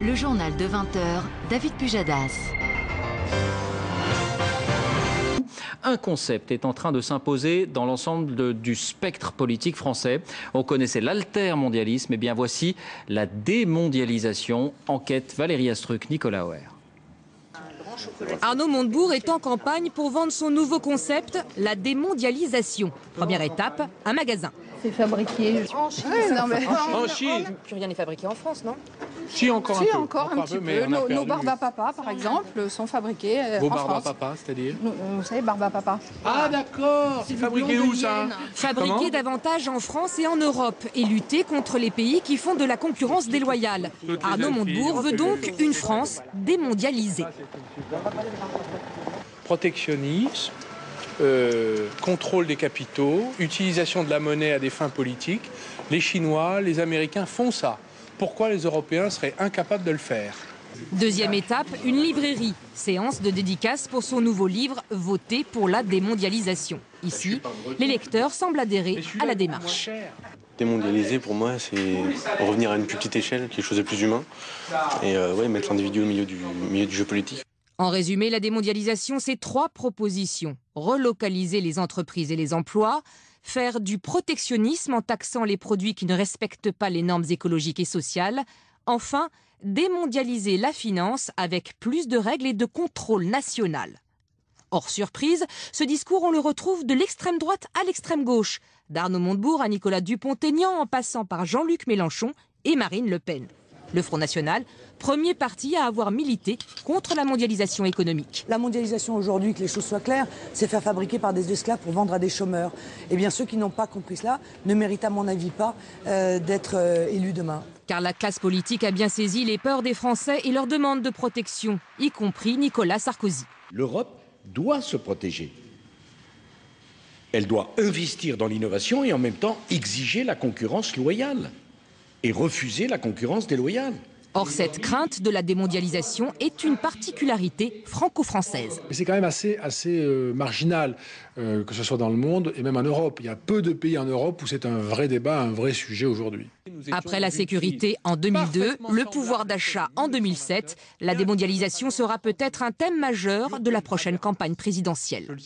Le journal de 20h, David Pujadas. Un concept est en train de s'imposer dans l'ensemble du spectre politique français. On connaissait l'altermondialisme, et bien voici la démondialisation. Enquête Valérie Astruc, Nicolas Auer. Arnaud Montebourg est en campagne pour vendre son nouveau concept, la démondialisation. Première étape, un magasin. C'est fabriqué en Chine. En Chine. Plus rien n'est fabriqué en France, non? Si, encore un peu. Encore un petit peu. Nos barbes à papa, par exemple, sont fabriqués en France. Vos barbes à papa, c'est-à-dire Vous savez, barbes à papa. Ah d'accord. C'est fabriqué où ça? Fabriqué davantage en France et en Europe et lutter contre les pays qui font de la concurrence déloyale. Arnaud Montebourg veut donc une France démondialisée. Protectionnisme, contrôle des capitaux, utilisation de la monnaie à des fins politiques. Les Chinois, les Américains font ça. Pourquoi les Européens seraient incapables de le faire? Deuxième étape, une librairie. Séance de dédicace pour son nouveau livre « Voter pour la démondialisation ». Ici, les lecteurs semblent adhérer à la démarche. Démondialiser, pour moi, c'est revenir à une plus petite échelle, quelque chose de plus humain, et mettre l'individu au milieu du jeu politique. En résumé, la démondialisation, c'est 3 propositions. Relocaliser les entreprises et les emplois, faire du protectionnisme en taxant les produits qui ne respectent pas les normes écologiques et sociales. Enfin, démondialiser la finance avec plus de règles et de contrôle national. Hors surprise, ce discours, on le retrouve de l'extrême droite à l'extrême gauche, d'Arnaud Montebourg à Nicolas Dupont-Aignan en passant par Jean-Luc Mélenchon et Marine Le Pen. Le Front National, premier parti à avoir milité contre la mondialisation économique. La mondialisation aujourd'hui, que les choses soient claires, c'est faire fabriquer par des esclaves pour vendre à des chômeurs. Eh bien, ceux qui n'ont pas compris cela ne méritent à mon avis pas d'être élus demain. Car la classe politique a bien saisi les peurs des Français et leurs demandes de protection, y compris Nicolas Sarkozy. L'Europe doit se protéger. Elle doit investir dans l'innovation et en même temps exiger la concurrence loyale et refuser la concurrence déloyale. Or, cette crainte de la démondialisation est une particularité franco-française. C'est quand même assez marginal, que ce soit dans le monde et même en Europe. Il y a peu de pays en Europe où c'est un vrai débat, un vrai sujet aujourd'hui. Après la sécurité en 2002, le pouvoir d'achat en 2007, la démondialisation sera peut-être un thème majeur de la prochaine campagne présidentielle.